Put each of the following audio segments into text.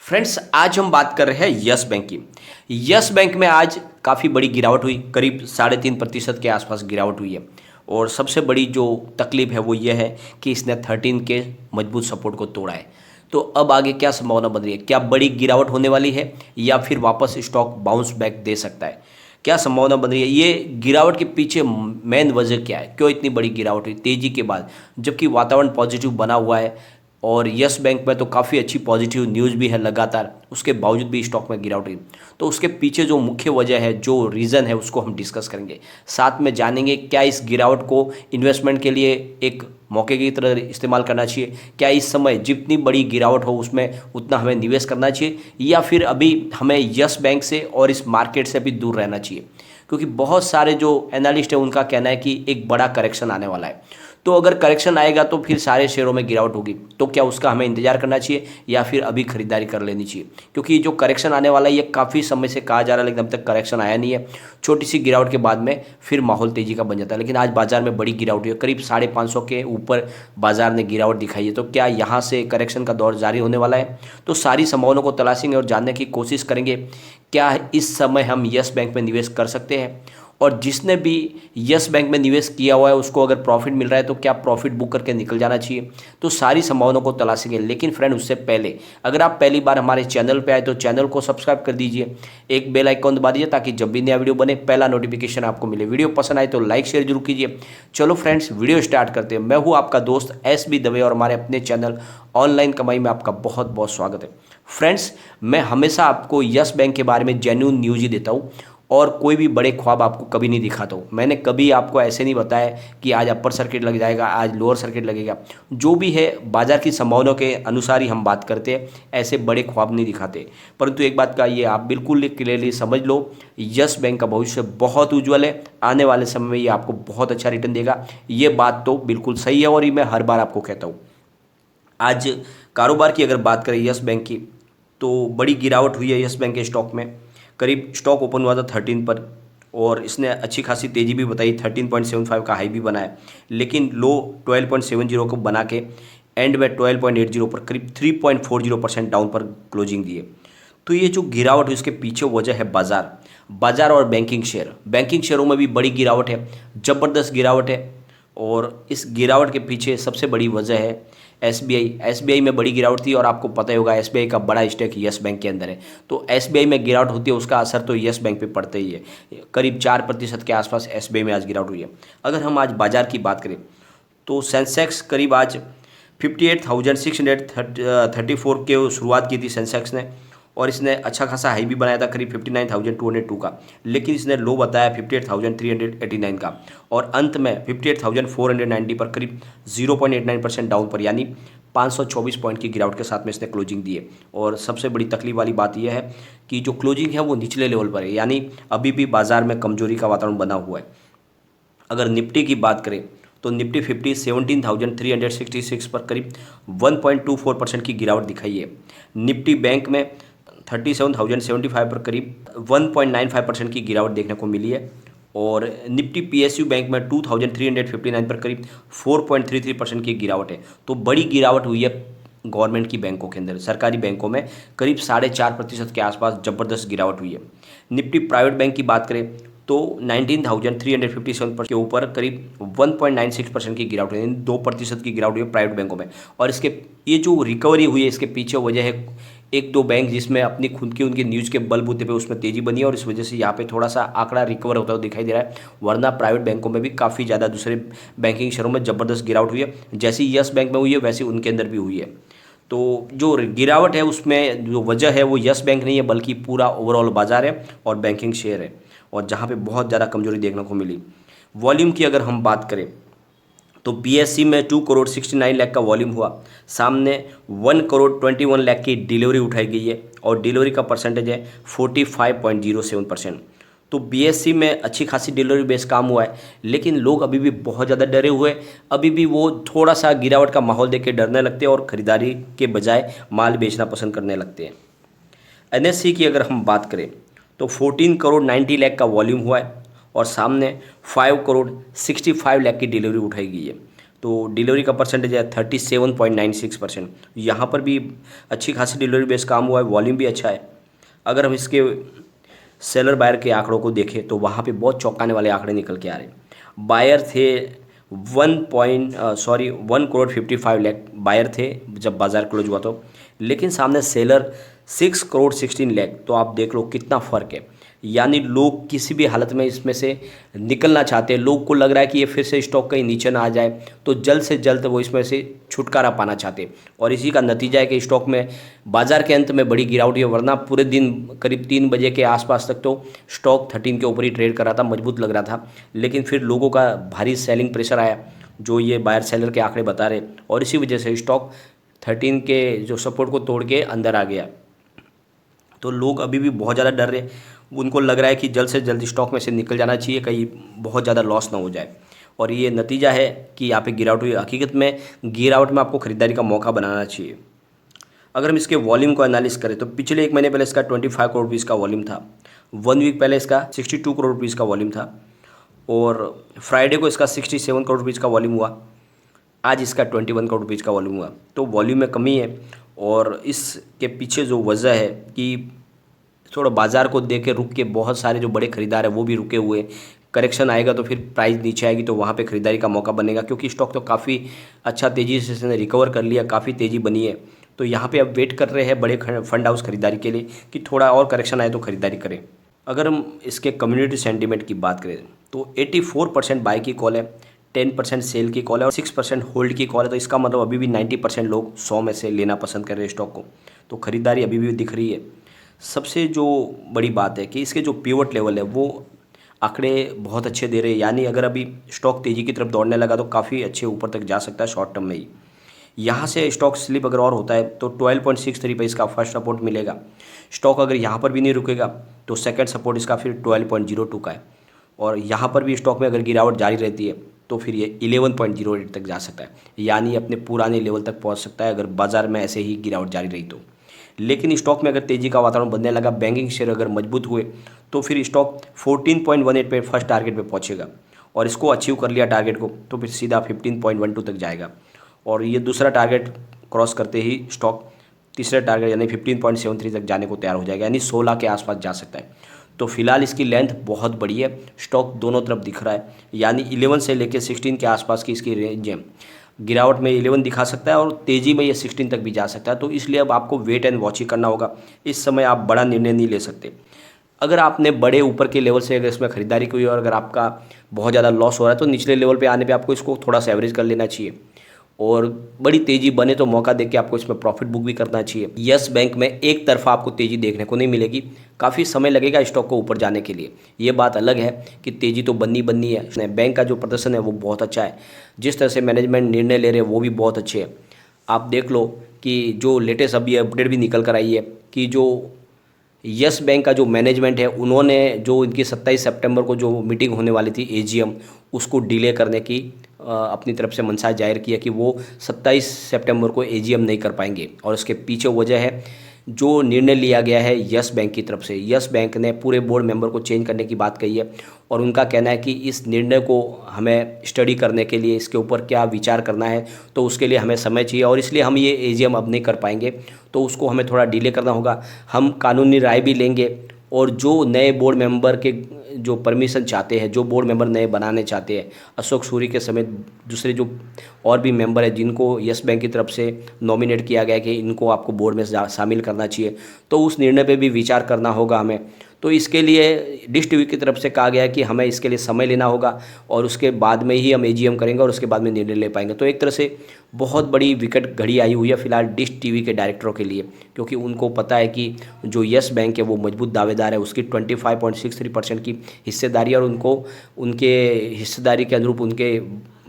Friends, आज हम बात कर रहे हैं यस बैंक की। यस बैंक में आज काफ़ी बड़ी गिरावट हुई, करीब 3.5% के आसपास गिरावट हुई है। और सबसे बड़ी जो तकलीफ है वो ये है कि इसने 13 के मजबूत सपोर्ट को तोड़ा है। तो अब आगे क्या संभावना बन रही है? क्या बड़ी गिरावट होने वाली है या फिर वापस स्टॉक बाउंस बैक दे सकता है? क्या संभावना बन रही है? ये गिरावट के पीछे मेन वजह क्या है? क्यों इतनी बड़ी गिरावट हुई तेजी के बाद, जबकि वातावरण पॉजिटिव बना हुआ है? और यस बैंक में तो काफ़ी अच्छी पॉजिटिव न्यूज़ भी है लगातार, उसके बावजूद भी स्टॉक में गिरावट हुई। तो उसके पीछे जो मुख्य वजह है, जो रीज़न है, उसको हम डिस्कस करेंगे। साथ में जानेंगे क्या इस गिरावट को इन्वेस्टमेंट के लिए एक मौके की तरह इस्तेमाल करना चाहिए, क्या इस समय जितनी बड़ी गिरावट हो उसमें उतना हमें निवेश करना चाहिए, या फिर अभी हमें यस बैंक से और इस मार्केट से भी दूर रहना चाहिए। क्योंकि बहुत सारे जो एनालिस्ट हैं उनका कहना है कि एक बड़ा करेक्शन आने वाला है। तो अगर करेक्शन आएगा तो फिर सारे शेयरों में गिरावट होगी, तो क्या उसका हमें इंतजार करना चाहिए या फिर अभी खरीदारी कर लेनी चाहिए? क्योंकि जो करेक्शन आने वाला है ये काफ़ी समय से कहा जा रहा है, लेकिन अब तक करेक्शन आया नहीं है। छोटी सी गिरावट के बाद में फिर माहौल तेजी का बन जाता है, लेकिन आज बाजार में बड़ी गिरावट हुई है, करीब 550 के ऊपर बाजार ने गिरावट दिखाई है। तो क्या यहाँ से करेक्शन का दौर जारी होने वाला है? तो सारी संभावनाओं को तलाशेंगे और जानने की कोशिश करेंगे क्या इस समय हम यस बैंक में निवेश कर सकते हैं, और जिसने भी यस बैंक में निवेश किया हुआ है उसको अगर प्रॉफिट मिल रहा है तो क्या प्रॉफिट बुक करके निकल जाना चाहिए। तो सारी संभावनाओं को तलाशेंगे। लेकिन फ्रेंड, उससे पहले अगर आप पहली बार हमारे चैनल पे आए तो चैनल को सब्सक्राइब कर दीजिए, एक बेल आइकॉन दबा दीजिए ताकि जब भी नया वीडियो बने पहला नोटिफिकेशन आपको मिले। वीडियो पसंद आए तो लाइक शेयर जरूर कीजिए। चलो फ्रेंड्स, वीडियो स्टार्ट करते हैं। मैं हूँ आपका दोस्त SB दवे और हमारे अपने चैनल ऑनलाइन कमाई में आपका बहुत बहुत स्वागत है। फ्रेंड्स, मैं हमेशा आपको यस बैंक के बारे में जेन्युइन न्यूज़ ही देता हूँ और कोई भी बड़े ख्वाब आपको कभी नहीं दिखाता हूँ। मैंने कभी आपको ऐसे नहीं बताया कि आज अपर सर्किट लग जाएगा, आज लोअर सर्किट लगेगा। जो भी है बाजार की संभावनाओं के अनुसार ही हम बात करते हैं, ऐसे बड़े ख्वाब नहीं दिखाते। परंतु एक बात का ये आप बिल्कुल क्लियरली समझ लो, यस बैंक का भविष्य बहुत उज्ज्वल है। आने वाले समय में ये आपको बहुत अच्छा रिटर्न देगा, ये बात तो बिल्कुल सही है और ये मैं हर बार आपको कहता हूँ। आज कारोबार की अगर बात करें यस बैंक की, तो बड़ी गिरावट हुई है यस बैंक के स्टॉक में। करीब स्टॉक ओपन हुआ था 13 पर और इसने अच्छी खासी तेज़ी भी बताई, 13.75 का हाई भी बनाया, लेकिन लो 12.70 को बना के एंड में 12.80 पर करीब 3.40% डाउन पर क्लोजिंग दिए। तो ये जो गिरावट है इसके पीछे वजह है बाजार और बैंकिंग शेयरों में भी बड़ी गिरावट है, ज़बरदस्त गिरावट है। और इस गिरावट के पीछे सबसे बड़ी वजह है एसबीआई में बड़ी गिरावट थी, और आपको पता ही होगा एसबीआई का बड़ा स्टेक यस बैंक के अंदर है। तो एसबीआई में गिरावट होती है, उसका असर तो यस बैंक पे पड़ता ही है। करीब 4% के आसपास एसबीआई में आज गिरावट हुई है। अगर हम आज बाजार की बात करें तो सेंसेक्स करीब आज 58,634 के शुरुआत की थी सेंसेक्स ने, और इसने अच्छा खासा हाई भी बनाया था करीब 59,202 का, लेकिन इसने लो बताया 58,389 का, और अंत में 58,490 पर करीब 0.89% डाउन पर, यानी 524 पॉइंट की गिरावट के साथ में इसने क्लोजिंग दी है। और सबसे बड़ी तकलीफ वाली बात यह है कि जो क्लोजिंग है वो निचले लेवल पर है, यानी अभी भी बाजार में कमजोरी का वातावरण बना हुआ है। अगर निफ्टी की बात करें तो निफ्टी 17,366 पर करीब 1.24% की गिरावट दिखाई है। निफ्टी बैंक में 37,075 पर करीब 1.95% की गिरावट देखने को मिली है, और निफ्टी PSU बैंक में 2,359 पर करीब 4.33% की गिरावट है। तो बड़ी गिरावट हुई है गवर्नमेंट की बैंकों के अंदर, सरकारी बैंकों में करीब 4.5% के आसपास ज़बरदस्त गिरावट हुई है। निफ्टी प्राइवेट बैंक की बात करें तो 19,357 पर के ऊपर करीब 1.96% की गिरावट हुई, 2% की गिरावट हुई है प्राइवेट बैंकों में। और इसके ये जो रिकवरी हुई है इसके पीछे वजह है एक दो बैंक जिसमें अपनी खुद की उनकी न्यूज़ के बलबूते पे उसमें तेज़ी बनी है, और इस वजह से यहाँ पे थोड़ा सा आंकड़ा रिकवर होता हुआ दिखाई दे रहा है। वरना प्राइवेट बैंकों में भी काफ़ी ज़्यादा दूसरे बैंकिंग शेयरों में ज़बरदस्त गिरावट हुई है, जैसी यस बैंक में हुई है वैसी उनके अंदर भी हुई है। तो जो गिरावट है उसमें जो वजह है वो यस बैंक नहीं है, बल्कि पूरा ओवरऑल बाजार है और बैंकिंग शेयर है, और जहाँ पे बहुत ज़्यादा कमजोरी देखने को मिली। वॉल्यूम की अगर हम बात करें तो BSE में 2 करोड़ 69 लाख का वॉल्यूम हुआ, सामने 1 करोड़ 21 लाख की डिलीवरी उठाई गई है, और डिलीवरी का परसेंटेज है 45.07%। तो BSE में अच्छी खासी डिलीवरी बेस काम हुआ है, लेकिन लोग अभी भी बहुत ज़्यादा डरे हुए, अभी भी वो थोड़ा सा गिरावट का माहौल देख के डरने लगते हैं और ख़रीदारी के बजाय माल बेचना पसंद करने लगते हैं। NSE की अगर हम बात करें तो 14 करोड़ 90 लाख का वॉल्यूम हुआ है, और सामने 5 करोड़ 65 लाख की डिलीवरी उठाई गई है। तो डिलीवरी का परसेंटेज है 37.96%। यहाँ पर भी अच्छी खासी डिलीवरी बेस काम हुआ है, वॉल्यूम भी अच्छा है। अगर हम इसके सेलर बायर के आंकड़ों को देखें तो वहाँ पे बहुत चौंकाने वाले आंकड़े निकल के आ रहे हैं। बायर थे 1 करोड़ 55 लाख बायर थे जब बाजार क्लोज हुआ तो, लेकिन सामने सेलर 6 करोड़ 16 लाख। तो आप देख लो कितना फ़र्क है। यानी लोग किसी भी हालत में इसमें से निकलना चाहते हैं। लोग को लग रहा है कि ये फिर से स्टॉक कहीं नीचे ना आ जाए, तो जल्द से जल्द वो इसमें से छुटकारा पाना चाहते हैं। और इसी का नतीजा है कि स्टॉक में बाजार के अंत में बड़ी गिरावट हुई है, वरना पूरे दिन करीब 3 बजे के आसपास तक तो स्टॉक 13 के ऊपर ही ट्रेड कर रहा था, मजबूत लग रहा था। लेकिन फिर लोगों का भारी सेलिंग प्रेशर आया, जो ये बायर सेलर के आंकड़े बता रहे, और इसी वजह से स्टॉक 13 के जो सपोर्ट को तोड़ के अंदर आ गया। तो लोग अभी भी बहुत ज़्यादा डर रहे, उनको लग रहा है कि जल्द से जल्द स्टॉक में से निकल जाना चाहिए, कहीं बहुत ज़्यादा लॉस ना हो जाए। और ये नतीजा है कि यहाँ पे गिरावट हुई। हकीकत में गिरावट में आपको खरीदारी का मौका बनाना चाहिए। अगर हम इसके वॉल्यूम को एनालिस करें तो पिछले 1 महीने पहले इसका 25 करोड़ रुपीज़ का वॉल्यूम था। 1 वीक पहले इसका 62 करोड़ रुपीज़ का वॉल्यूम था, और फ्राइडे को इसका 67 करोड़ रुपीज़ का वॉल्यूम हुआ। आज इसका 21 करोड़ रुपीज़ का वॉल्यूम हुआ। तो वॉल्यूम में कमी है, और इसके पीछे जो वजह है कि थोड़ा बाज़ार को देख के रुक के बहुत सारे जो बड़े खरीदार हैं वो भी रुके हुए। करेक्शन आएगा तो फिर प्राइस नीचे आएगी, तो वहाँ पे खरीदारी का मौका बनेगा, क्योंकि स्टॉक तो काफ़ी अच्छा तेज़ी से इसने रिकवर कर लिया, काफ़ी तेज़ी बनी है। तो यहाँ पे अब वेट कर रहे हैं बड़े फंड हाउस खरीदारी के लिए कि थोड़ा और करेक्शन आए तो खरीदारी करें। अगर हम इसके कम्युनिटी सेंटीमेंट की बात करें तो 84% बाय की कॉल है, 10% सेल की कॉल है और 6% होल्ड की कॉल है। तो इसका मतलब अभी भी 90% लोग 100 में से लेना पसंद कर रहे हैं स्टॉक को। तो खरीदारी अभी भी दिख रही है। सबसे जो बड़ी बात है कि इसके जो पिवट लेवल है वो आंकड़े बहुत अच्छे दे रहे हैं। यानी अगर अभी स्टॉक तेज़ी की तरफ दौड़ने लगा तो काफ़ी अच्छे ऊपर तक जा सकता है शॉर्ट टर्म में ही। यहाँ से स्टॉक स्लिप अगर और होता है तो 12.63 पे इसका फर्स्ट सपोर्ट मिलेगा। स्टॉक अगर यहाँ पर भी नहीं रुकेगा तो सेकंड सपोर्ट इसका फिर 12.02 का है, और यहाँ पर भी स्टॉक में अगर गिरावट जारी रहती है तो फिर ये 11.08 तक जा सकता है, यानी अपने पुराने लेवल तक पहुँच सकता है अगर बाज़ार में ऐसे ही गिरावट जारी रही तो। लेकिन स्टॉक में अगर तेज़ी का वातावरण बनने लगा, बैंकिंग शेयर अगर मजबूत हुए, तो फिर स्टॉक 14.18 पे फर्स्ट टारगेट पे पहुंचेगा, और इसको अचीव कर लिया टारगेट को तो फिर सीधा 15.12 तक जाएगा। और ये दूसरा टारगेट क्रॉस करते ही स्टॉक तीसरे टारगेट यानी 15.73 तक जाने को तैयार हो जाएगा, यानी 16 के आसपास जा सकता है। तो फिलहाल इसकी लेंथ बहुत बड़ी है, स्टॉक दोनों तरफ दिख रहा है, यानी 11 से लेकर 16 के आसपास की इसकी रेंज है। गिरावट में 11 दिखा सकता है और तेज़ी में ये 16 तक भी जा सकता है। तो इसलिए अब आपको वेट एंड वॉच ही करना होगा। इस समय आप बड़ा निर्णय नहीं ले सकते। अगर आपने बड़े ऊपर के लेवल से अगर इसमें खरीदारी की और अगर आपका बहुत ज़्यादा लॉस हो रहा है तो निचले लेवल पे आने पे आपको इसको थोड़ा सा एवरेज कर लेना चाहिए, और बड़ी तेज़ी बने तो मौका देख के आपको इसमें प्रॉफिट बुक भी करना चाहिए। यस बैंक में एक तरफा आपको तेज़ी देखने को नहीं मिलेगी, काफ़ी समय लगेगा स्टॉक को ऊपर जाने के लिए। ये बात अलग है कि तेज़ी तो बननी है। बैंक का जो प्रदर्शन है वो बहुत अच्छा है, जिस तरह से मैनेजमेंट निर्णय ले रहे हैं वो भी बहुत अच्छे हैं। आप देख लो कि जो लेटेस्ट अभी अपडेट भी निकल कर आई है कि जो यस बैंक का जो मैनेजमेंट है उन्होंने जो इनकी 27 सितंबर को जो मीटिंग होने वाली थी एजीएम, उसको डिले करने की अपनी तरफ से मंशा जाहिर किया कि वो 27 सितंबर को एजीएम नहीं कर पाएंगे। और उसके पीछे वजह है जो निर्णय लिया गया है यस बैंक की तरफ से। यस बैंक ने पूरे बोर्ड मेंबर को चेंज करने की बात कही है, और उनका कहना है कि इस निर्णय को हमें स्टडी करने के लिए, इसके ऊपर क्या विचार करना है, तो उसके लिए हमें समय चाहिए, और इसलिए हम ये एजीएम अब नहीं कर पाएंगे, तो उसको हमें थोड़ा डिले करना होगा। हम कानूनी राय भी लेंगे, और जो नए बोर्ड मेंबर के जो परमिशन चाहते हैं, जो बोर्ड मेंबर नए बनाने चाहते हैं, अशोक सूरी के समेत दूसरे जो और भी मेंबर है जिनको यस बैंक की तरफ से नॉमिनेट किया गया कि इनको आपको बोर्ड में शामिल करना चाहिए, तो उस निर्णय पे भी विचार करना होगा हमें। तो इसके लिए डिश टीवी की तरफ से कहा गया है कि हमें इसके लिए समय लेना होगा, और उसके बाद में ही हम एजीएम करेंगे और उसके बाद में निर्णय ले पाएंगे। तो एक तरह से बहुत बड़ी विकट घड़ी आई हुई है फिलहाल डिश टीवी के डायरेक्टरों के लिए, क्योंकि उनको पता है कि जो यस बैंक है वो मजबूत दावेदार है, उसकी 25.63% की हिस्सेदारी, और उनको उनके हिस्सेदारी के अनुरूप उनके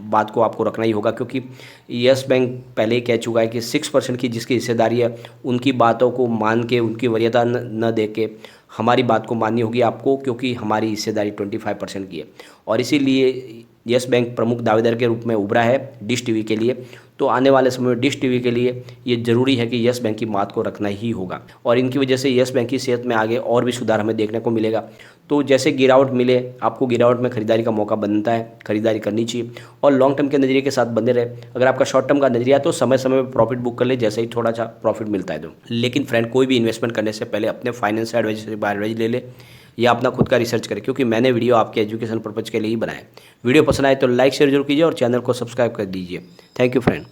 बात को आपको रखना ही होगा, क्योंकि यस बैंक पहले ही कह चुका है कि 6% की जिसकी हिस्सेदारी है उनकी बातों को मान के, उनकी वरीयता न दे के हमारी बात को माननी होगी आपको, क्योंकि हमारी हिस्सेदारी 25% की है। और इसीलिए यस बैंक प्रमुख दावेदार के रूप में उभरा है डिश टीवी के लिए। तो आने वाले समय में डिश टीवी के लिए ये जरूरी है कि यस बैंक की बात को रखना ही होगा, और इनकी वजह से यस बैंक की सेहत में आगे और भी सुधार हमें देखने को मिलेगा। तो जैसे गिरावट मिले, आपको गिरावट में खरीदारी का मौका बनता है, खरीदारी करनी चाहिए और लॉन्ग टर्म के नज़रिए के साथ बने रहे। अगर आपका शॉर्ट टर्म का नजरिया है तो समय समय पर प्रॉफिट बुक कर ले, जैसे ही थोड़ा सा प्रॉफिट मिलता है तो। लेकिन फ्रेंड, कोई भी इन्वेस्टमेंट करने से पहले अपने फाइनेंस एडवाइजर से एडवाइज ले ले या अपना खुद का रिसर्च करें, क्योंकि मैंने वीडियो आपके एजुकेशन पर्पज़ के लिए ही बनाया। वीडियो पसंद आए तो लाइक शेयर जरूर कीजिए और चैनल को सब्सक्राइब कर दीजिए। Thank you friend.